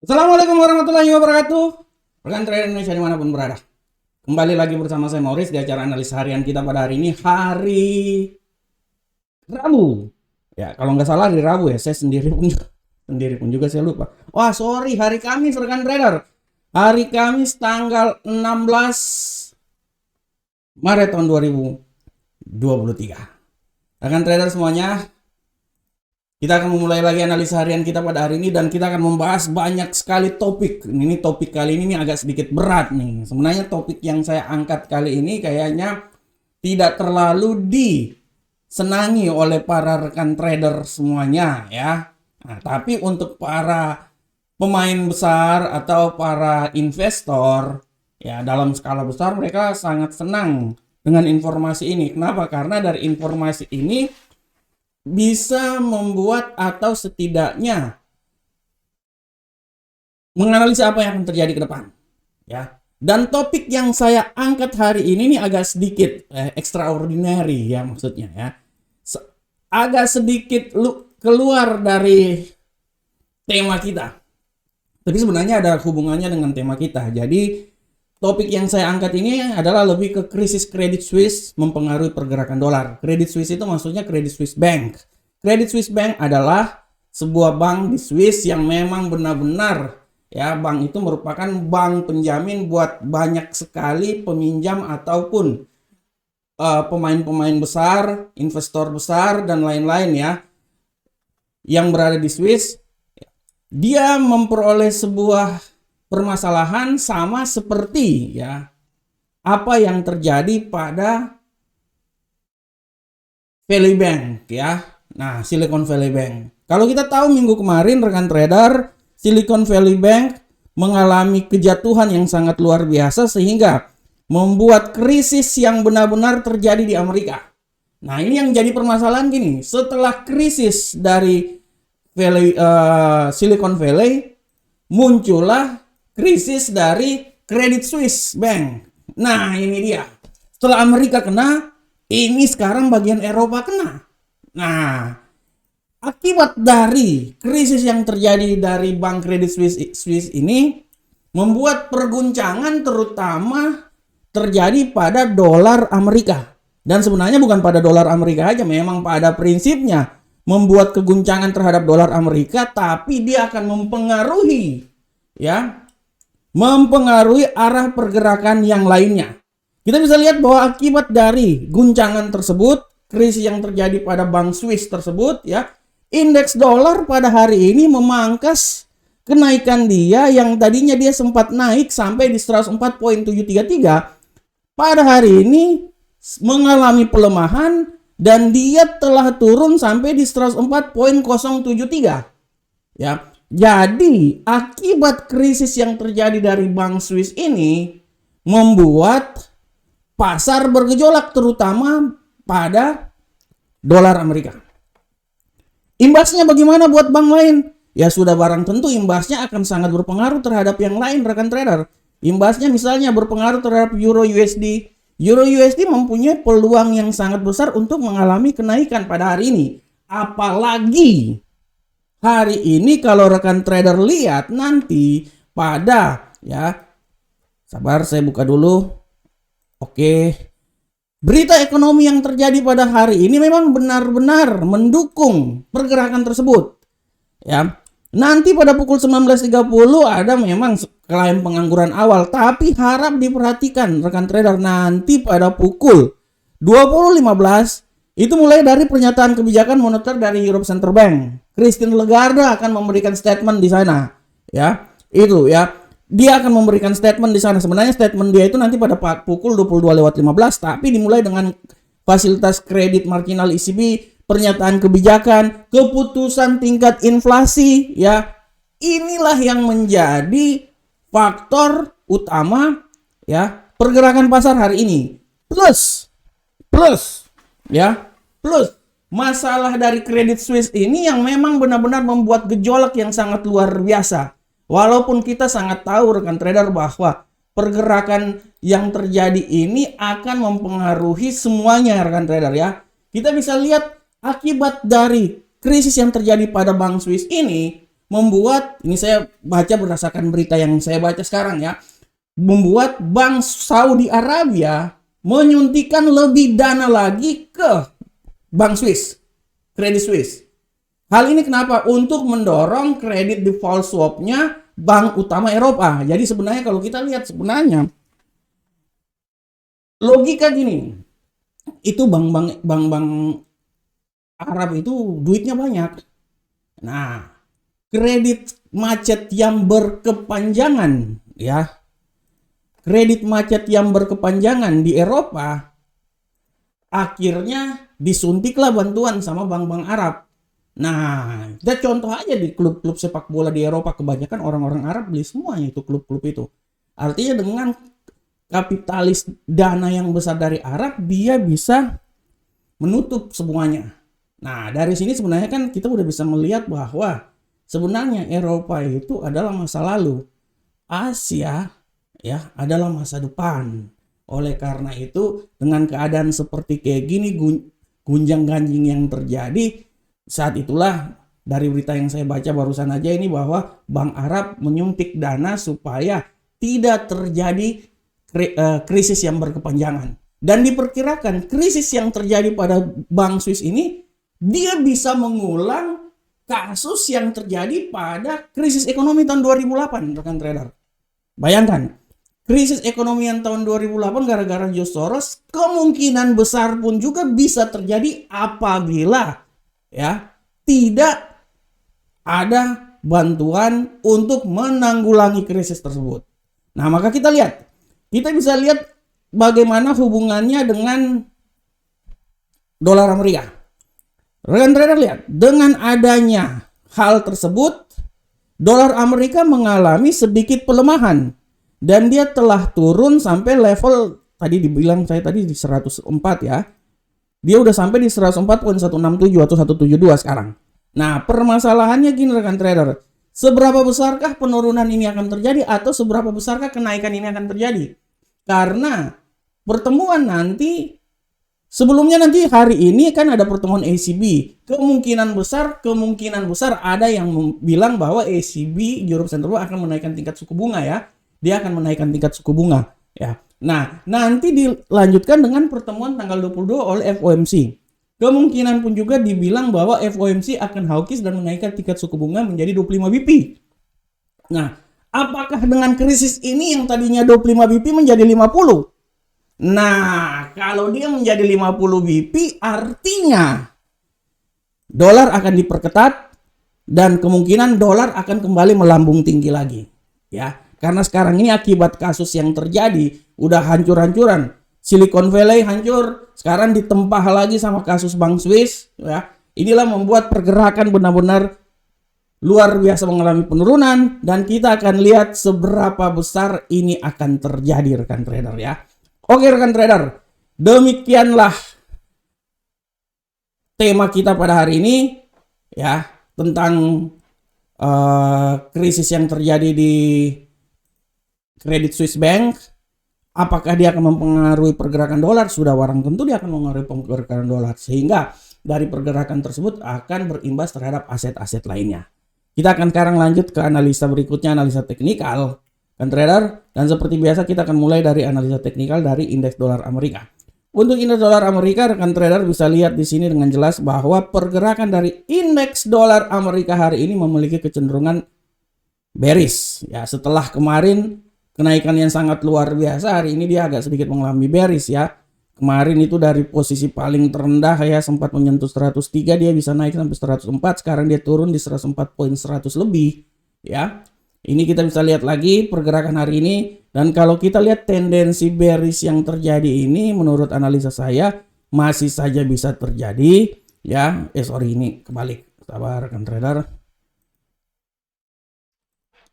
Assalamualaikum warahmatullahi wabarakatuh. Rekan trader Indonesia dimanapun berada. Kembali lagi bersama saya Maurice di acara analis harian kita pada hari ini, hari Rabu. Ya, kalau nggak salah hari Rabu ya, saya sendiri pun juga saya lupa. Wah, sorry, hari Kamis rekan trader. Hari Kamis tanggal 16 Maret tahun 2023. Rekan trader semuanya, kita akan memulai lagi analisa harian kita pada hari ini dan kita akan membahas banyak sekali topik. Ini topik kali ini agak sedikit berat nih. Sebenarnya topik yang saya angkat kali ini kayaknya tidak terlalu disenangi oleh para rekan trader semuanya ya. Nah, tapi untuk para pemain besar atau para investor ya dalam skala besar mereka sangat senang dengan informasi ini. Kenapa? Karena dari informasi ini bisa membuat atau setidaknya menganalisa apa yang akan terjadi ke depan ya. Dan topik yang saya angkat hari ini nih agak sedikit extraordinary ya, maksudnya ya. Agak sedikit keluar dari tema kita. Tapi sebenarnya ada hubungannya dengan tema kita. Jadi topik yang saya angkat ini adalah lebih ke krisis Credit Suisse mempengaruhi pergerakan dolar. Credit Suisse itu maksudnya Credit Suisse Bank. Credit Suisse Bank adalah sebuah bank di Swiss yang memang benar-benar ya, bank itu merupakan bank penjamin buat banyak sekali peminjam ataupun pemain-pemain besar, investor besar dan lain-lain ya yang berada di Swiss. Dia memperoleh sebuah permasalahan sama seperti ya apa yang terjadi pada Valley Bank ya. Nah, Silicon Valley Bank. Kalau kita tahu minggu kemarin rekan trader, Silicon Valley Bank mengalami kejatuhan yang sangat luar biasa sehingga membuat krisis yang benar-benar terjadi di Amerika. Nah, ini yang jadi permasalahan gini, setelah krisis dari Silicon Valley muncullah krisis dari Credit Suisse Bank. Nah, ini dia. Setelah Amerika kena, ini sekarang bagian Eropa kena. Nah, akibat dari krisis yang terjadi dari Bank Credit Suisse ini membuat perguncangan terutama terjadi pada dolar Amerika. Dan sebenarnya bukan pada dolar Amerika aja, memang pada prinsipnya membuat keguncangan terhadap dolar Amerika, tapi dia akan mempengaruhi arah pergerakan yang lainnya. Kita bisa lihat bahwa akibat dari guncangan tersebut, krisis yang terjadi pada Bank Swiss tersebut ya, indeks dolar pada hari ini memangkas kenaikan dia yang tadinya dia sempat naik sampai di 104.733, pada hari ini mengalami pelemahan dan dia telah turun sampai di 104.073 ya. Jadi akibat krisis yang terjadi dari Bank Swiss ini membuat pasar bergejolak terutama pada dolar Amerika. Imbasnya bagaimana buat bank lain? Ya sudah barang tentu imbasnya akan sangat berpengaruh terhadap yang lain rekan trader. Imbasnya misalnya berpengaruh terhadap Euro USD. Euro USD mempunyai peluang yang sangat besar untuk mengalami kenaikan pada hari ini. Apalagi hari ini kalau rekan trader lihat nanti pada ya, sabar saya buka dulu. Oke. Berita ekonomi yang terjadi pada hari ini memang benar-benar mendukung pergerakan tersebut. Ya. Nanti pada pukul 19.30 ada memang klaim pengangguran awal, tapi harap diperhatikan rekan trader, nanti pada pukul 20.15 itu mulai dari pernyataan kebijakan moneter dari Europe Central Bank. Christine Lagarde akan memberikan statement di sana. Ya, itu ya. Dia akan memberikan statement di sana. Sebenarnya statement dia itu nanti pada pukul 22.15, tapi dimulai dengan fasilitas kredit marginal ECB, pernyataan kebijakan, keputusan tingkat inflasi ya. Inilah yang menjadi faktor utama ya pergerakan pasar hari ini. Plus masalah dari Credit Suisse ini yang memang benar-benar membuat gejolak yang sangat luar biasa. Walaupun kita sangat tahu rekan trader bahwa pergerakan yang terjadi ini akan mempengaruhi semuanya rekan trader ya. Kita bisa lihat akibat dari krisis yang terjadi pada Bank Swiss ini membuat, ini saya baca berdasarkan berita yang saya baca sekarang ya, membuat Bank Saudi Arabia menyuntikkan lebih dana lagi ke Bank Swiss, Credit Suisse. Hal ini kenapa? Untuk mendorong kredit default swap-nya bank utama Eropa. Jadi sebenarnya kalau kita lihat sebenarnya logika gini, itu bank-bank Arab itu duitnya banyak. Nah, kredit macet yang berkepanjangan ya. Kredit macet yang berkepanjangan di Eropa akhirnya disuntiklah bantuan sama bank-bank Arab. Nah, kita contoh aja di klub-klub sepak bola di Eropa, kebanyakan orang-orang Arab beli semuanya itu klub-klub itu. Artinya dengan kapitalis dana yang besar dari Arab, dia bisa menutup semuanya. Nah, dari sini sebenarnya kan kita udah bisa melihat bahwa sebenarnya Eropa itu adalah masa lalu. Asia ya adalah masa depan. Oleh karena itu, dengan keadaan seperti kayak gini, gunjang-ganjing yang terjadi, saat itulah dari berita yang saya baca barusan aja ini bahwa Bank Arab menyuntik dana supaya tidak terjadi krisis yang berkepanjangan. Dan diperkirakan krisis yang terjadi pada Bank Swiss ini dia bisa mengulang kasus yang terjadi pada krisis ekonomi tahun 2008, rekan trader. Bayangkan, krisis ekonomi yang tahun 2008 gara-gara George Soros kemungkinan besar pun juga bisa terjadi apabila ya tidak ada bantuan untuk menanggulangi krisis tersebut. Nah, maka kita bisa lihat bagaimana hubungannya dengan dolar Amerika. Rekan trader lihat, dengan adanya hal tersebut, dolar Amerika mengalami sedikit pelemahan dan dia telah turun sampai level tadi dibilang saya tadi di 104 ya. Dia udah sampai di 104.167 atau 172 sekarang. Nah, permasalahannya gini rekan trader. Seberapa besarkah penurunan ini akan terjadi atau seberapa besarkah kenaikan ini akan terjadi? Karena pertemuan nanti sebelumnya nanti hari ini kan ada pertemuan ECB. Kemungkinan besar ada yang bilang bahwa ECB Europe Central Bank akan menaikkan tingkat suku bunga ya. Dia akan menaikkan tingkat suku bunga ya. Nah, nanti dilanjutkan dengan pertemuan tanggal 22 oleh FOMC. Kemungkinan pun juga dibilang bahwa FOMC akan hawkish dan menaikkan tingkat suku bunga menjadi 25 BP. Nah, apakah dengan krisis ini yang tadinya 25 BP menjadi 50? Nah, kalau dia menjadi 50 BP artinya dolar akan diperketat dan kemungkinan dolar akan kembali melambung tinggi lagi. Ya, karena sekarang ini akibat kasus yang terjadi udah hancur-hancuran. Silicon Valley hancur, sekarang ditempah lagi sama kasus Bank Swiss ya. Inilah membuat pergerakan benar-benar luar biasa mengalami penurunan dan kita akan lihat seberapa besar ini akan terjadi rekan trader ya. Oke rekan trader, demikianlah tema kita pada hari ini ya tentang krisis yang terjadi di Credit Suisse Bank. Apakah dia akan mempengaruhi pergerakan dolar? Sudah barang tentu dia akan mempengaruhi pergerakan dolar. Sehingga dari pergerakan tersebut akan berimbas terhadap aset-aset lainnya. Kita akan sekarang lanjut ke analisa berikutnya, analisa teknikal. Kan trader? Dan seperti biasa kita akan mulai dari analisa teknikal dari indeks dolar Amerika. Untuk indeks dolar Amerika, rekan trader bisa lihat di sini dengan jelas bahwa pergerakan dari indeks dolar Amerika hari ini memiliki kecenderungan bearish. Ya, setelah kemarin kenaikan yang sangat luar biasa, hari ini dia agak sedikit mengalami bearish ya. Kemarin itu dari posisi paling terendah ya sempat menyentuh 103, dia bisa naik sampai 104, sekarang dia turun di 104.100 lebih ya. Ini kita bisa lihat lagi pergerakan hari ini dan kalau kita lihat tendensi bearish yang terjadi ini menurut analisa saya masih saja bisa terjadi ya. Ini kebalik. Sabar rekan trader.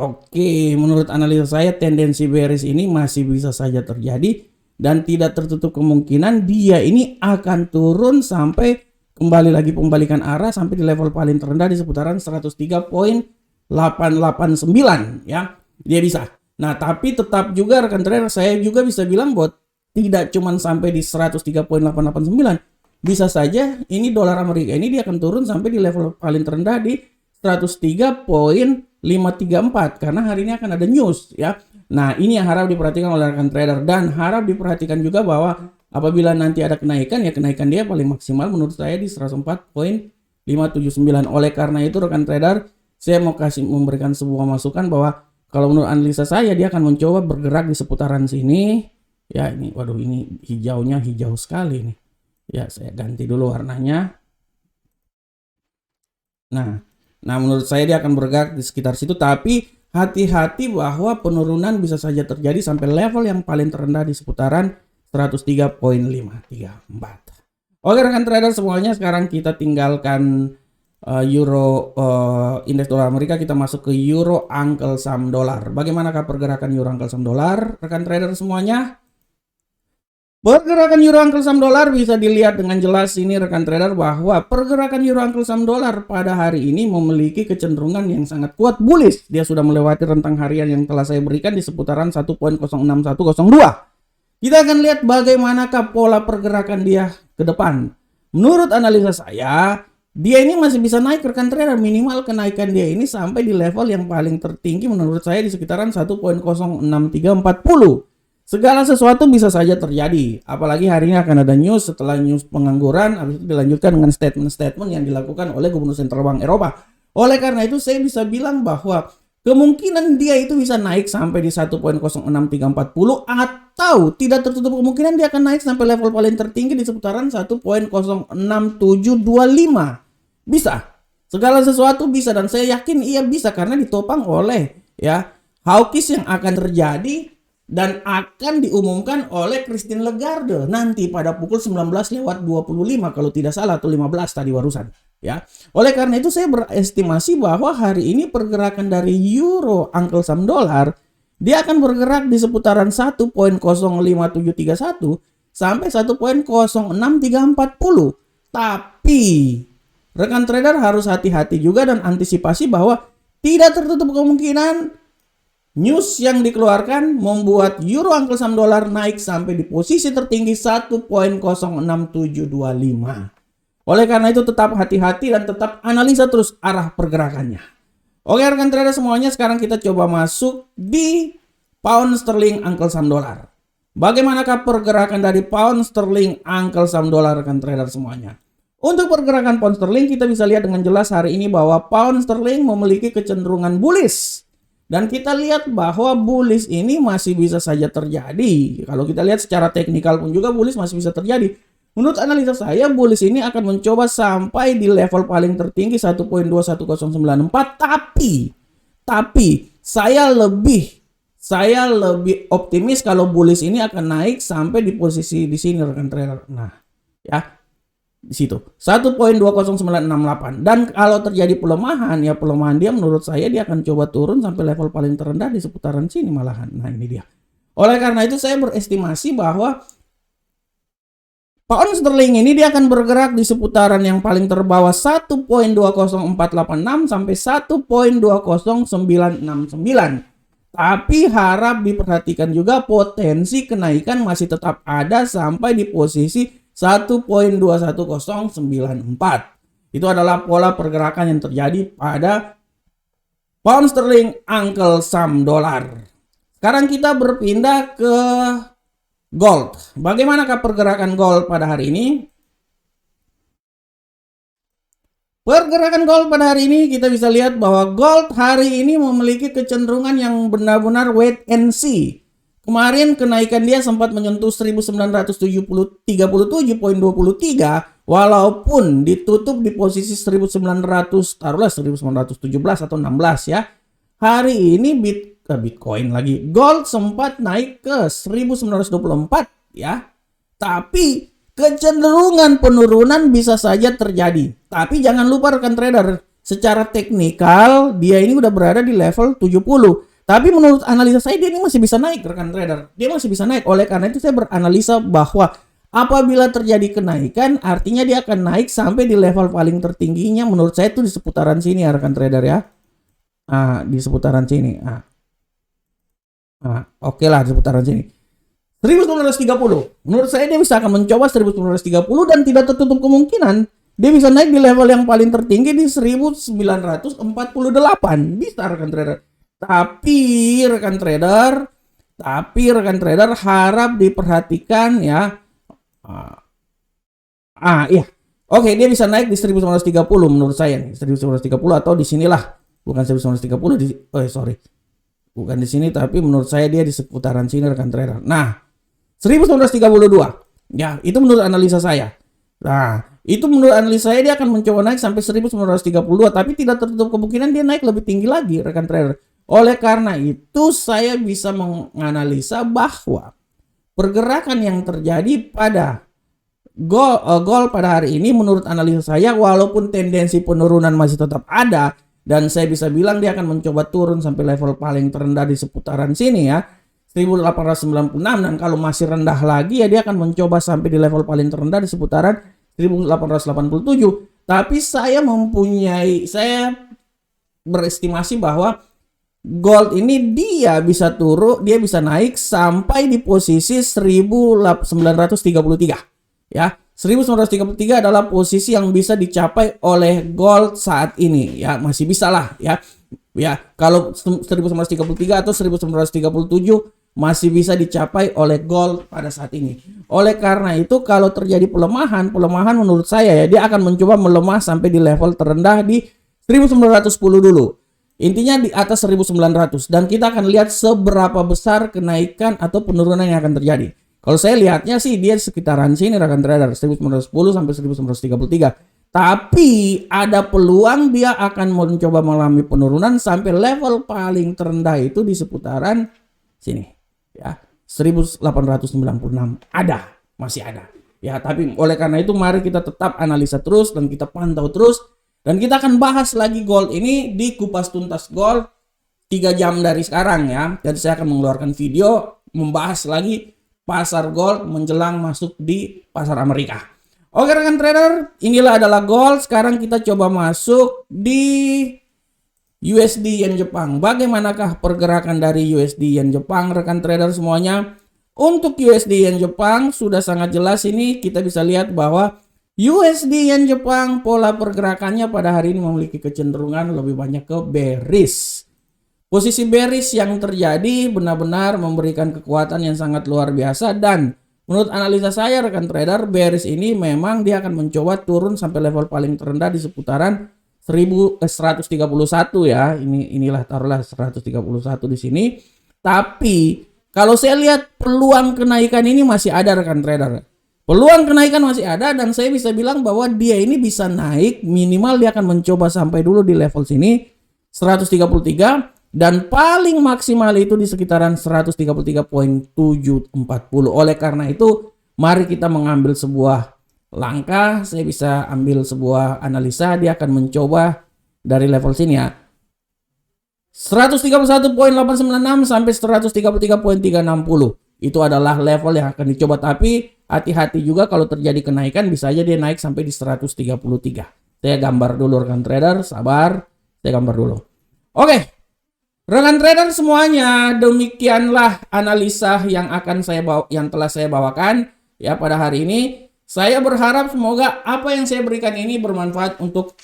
Oke, menurut analisa saya tendensi bearish ini masih bisa saja terjadi dan tidak tertutup kemungkinan dia ini akan turun sampai kembali lagi pembalikan arah sampai di level paling terendah di seputaran 103.889 ya. Dia bisa. Nah, tapi tetap juga rekan trader saya juga bisa bilang bahwa tidak cuma sampai di 103.889. Bisa saja ini dolar Amerika ini dia akan turun sampai di level paling terendah di 103.534 karena hari ini akan ada news ya. Nah, ini yang harap diperhatikan oleh rekan trader dan harap diperhatikan juga bahwa apabila nanti ada kenaikan ya kenaikan dia paling maksimal menurut saya di 104.579. Oleh karena itu rekan trader, saya mau memberikan sebuah masukan bahwa kalau menurut analisa saya dia akan mencoba bergerak di seputaran sini. Ya ini, waduh ini hijaunya hijau sekali nih. Ya saya ganti dulu warnanya. Nah menurut saya dia akan bergerak di sekitar situ, tapi hati-hati bahwa penurunan bisa saja terjadi sampai level yang paling terendah di seputaran 103.534. Oke rekan trader semuanya, sekarang kita tinggalkan euro indeks dolar Amerika, kita masuk ke euro Uncle Sam dolar. Bagaimanakah pergerakan euro Uncle Sam dolar rekan trader semuanya? Pergerakan euro Uncle Sam dolar bisa dilihat dengan jelas ini rekan trader bahwa pergerakan euro Uncle Sam dolar pada hari ini memiliki kecenderungan yang sangat kuat bullish. Dia sudah melewati rentang harian yang telah saya berikan di seputaran 1.06102. Kita akan lihat bagaimanakah pola pergerakan dia ke depan. Menurut analisa saya, dia ini masih bisa naik rekan trader, minimal kenaikan dia ini sampai di level yang paling tertinggi menurut saya di sekitaran 1.06340. Segala sesuatu bisa saja terjadi, apalagi hari ini akan ada news. Setelah news pengangguran, habis itu dilanjutkan dengan statement-statement yang dilakukan oleh Gubernur Sentral Bank Eropa. Oleh karena itu saya bisa bilang bahwa kemungkinan dia itu bisa naik sampai di 1.06340 atau tidak tertutup kemungkinan dia akan naik sampai level paling tertinggi di seputaran 1.06725. Bisa. Segala sesuatu bisa dan saya yakin ia bisa karena ditopang oleh ya hawkish yang akan terjadi dan akan diumumkan oleh Christine Lagarde nanti pada pukul 19.25 kalau tidak salah, atau 15 tadi barusan ya. Oleh karena itu saya berestimasi bahwa hari ini pergerakan dari euro Uncle Sam dolar dia akan bergerak di seputaran 1.05731 sampai 1.06340. Tapi rekan trader harus hati-hati juga dan antisipasi bahwa tidak tertutup kemungkinan news yang dikeluarkan membuat euro Uncle Sam dolar naik sampai di posisi tertinggi 1.06725. Oleh karena itu tetap hati-hati dan tetap analisa terus arah pergerakannya. Oke rekan trader semuanya, sekarang kita coba masuk di pound sterling Uncle Sam dolar. Bagaimanakah pergerakan dari pound sterling Uncle Sam dolar rekan trader semuanya? Untuk pergerakan pound sterling kita bisa lihat dengan jelas hari ini bahwa pound sterling memiliki kecenderungan bullish. Dan kita lihat bahwa bullish ini masih bisa saja terjadi. Kalau kita lihat secara teknikal pun juga bullish masih bisa terjadi. Menurut analisa saya bullish ini akan mencoba sampai di level paling tertinggi 1.21094. Tapi saya lebih optimis kalau bullish ini akan naik sampai di posisi di sini rekan trader. Nah, ya. Di situ 1.20968 dan kalau terjadi pelemahan ya pelemahan dia menurut saya dia akan coba turun sampai level paling terendah di seputaran sini malahan. Nah ini dia. Oleh karena itu saya berestimasi bahwa pound sterling ini dia akan bergerak di seputaran yang paling terbawah 1.20486 sampai 1.20969. Tapi harap diperhatikan juga potensi kenaikan masih tetap ada sampai di posisi 1.21094. Itu adalah pola pergerakan yang terjadi pada pound sterling Uncle Sam dolar. Sekarang kita berpindah ke gold. Bagaimanakah pergerakan gold pada hari ini? Pergerakan gold pada hari ini kita bisa lihat bahwa gold hari ini memiliki kecenderungan yang benar-benar wait and see. Kemarin kenaikan dia sempat menyentuh 1937.23 walaupun ditutup di posisi 1900 taruhlah 1917 atau 16 ya. Hari ini Bitcoin lagi gold sempat naik ke 1924 ya. Tapi kecenderungan penurunan bisa saja terjadi. Tapi jangan lupa rekan trader, secara teknikal dia ini udah berada di level 70. Tapi menurut analisa saya dia ini masih bisa naik rekan trader. Dia masih bisa naik. Oleh karena itu saya beranalisa bahwa apabila terjadi kenaikan artinya dia akan naik sampai di level paling tertingginya menurut saya itu di seputaran sini ya rekan trader ya. Di seputaran sini. Oke lah di seputaran sini. 1930. Menurut saya dia bisa akan mencoba 1930 dan tidak tertutup kemungkinan Dia bisa naik di level yang paling tertinggi di 1948. Bisa rekan trader. Tapi rekan trader harap diperhatikan ya. Iya. Oke, dia bisa naik di 1930 menurut saya nih. 1930 atau di sinilah. Bukan 1930 bukan di sini, tapi menurut saya dia di seputaran sini rekan trader. Nah, 1932. Ya, itu menurut analisa saya. Nah, itu menurut analisa saya dia akan mencoba naik sampai 1932, tapi tidak tertutup kemungkinan dia naik lebih tinggi lagi rekan trader. Oleh karena itu saya bisa menganalisa bahwa pergerakan yang terjadi pada gold pada hari ini menurut analisa saya, walaupun tendensi penurunan masih tetap ada, dan saya bisa bilang dia akan mencoba turun sampai level paling terendah di seputaran sini ya, 1896, dan kalau masih rendah lagi ya dia akan mencoba sampai di level paling terendah di seputaran 1887. Tapi saya berestimasi bahwa gold ini dia bisa turun, dia bisa naik sampai di posisi 1933 ya. 1933 adalah posisi yang bisa dicapai oleh gold saat ini ya, masih bisa lah ya. Ya, kalau 1933 atau 1937 masih bisa dicapai oleh gold pada saat ini. Oleh karena itu kalau terjadi pelemahan menurut saya ya dia akan mencoba melemah sampai di level terendah di 1910 dulu. Intinya di atas 1900, dan kita akan lihat seberapa besar kenaikan atau penurunan yang akan terjadi. Kalau saya lihatnya sih dia sekitaran sini rekan trader, 1910 sampai 1933. Tapi ada peluang dia akan mencoba mengalami penurunan sampai level paling terendah itu di seputaran sini ya, 1896. Masih ada. Ya, tapi oleh karena itu mari kita tetap analisa terus dan kita pantau terus, dan kita akan bahas lagi gold ini di Kupas Tuntas Gold 3 jam dari sekarang ya. Dan saya akan mengeluarkan video membahas lagi pasar gold menjelang masuk di pasar Amerika. Oke rekan trader, inilah adalah gold. Sekarang kita coba masuk di USD Yen Jepang. Bagaimanakah pergerakan dari USD Yen Jepang rekan trader semuanya? Untuk USD Yen Jepang sudah sangat jelas, ini kita bisa lihat bahwa USD Yen Jepang pola pergerakannya pada hari ini memiliki kecenderungan lebih banyak ke bearish. Posisi bearish yang terjadi benar-benar memberikan kekuatan yang sangat luar biasa, dan menurut analisa saya rekan trader, bearish ini memang dia akan mencoba turun sampai level paling terendah di seputaran 131 ya. Inilah taruhlah 131 di sini. Tapi kalau saya lihat peluang kenaikan ini masih ada rekan trader. Peluang kenaikan masih ada, dan saya bisa bilang bahwa dia ini bisa naik, minimal dia akan mencoba sampai dulu di level sini 133. Dan paling maksimal itu di sekitaran 133.740. Oleh karena itu, mari kita mengambil sebuah langkah. Saya bisa ambil sebuah analisa, dia akan mencoba dari level sini ya, 131.896 sampai 133.360. Itu adalah level yang akan dicoba. Tapi hati-hati juga kalau terjadi kenaikan, bisa aja dia naik sampai di 133. Saya gambar dulu rekan trader, sabar. Saya gambar dulu. Oke. Rekan trader semuanya, demikianlah analisa yang telah saya bawakan ya pada hari ini. Saya berharap semoga apa yang saya berikan ini bermanfaat untuk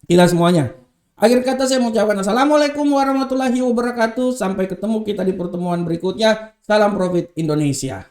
kita semuanya. Akhir kata saya mengucapkan assalamualaikum warahmatullahi wabarakatuh. Sampai ketemu kita di pertemuan berikutnya. Salam profit Indonesia.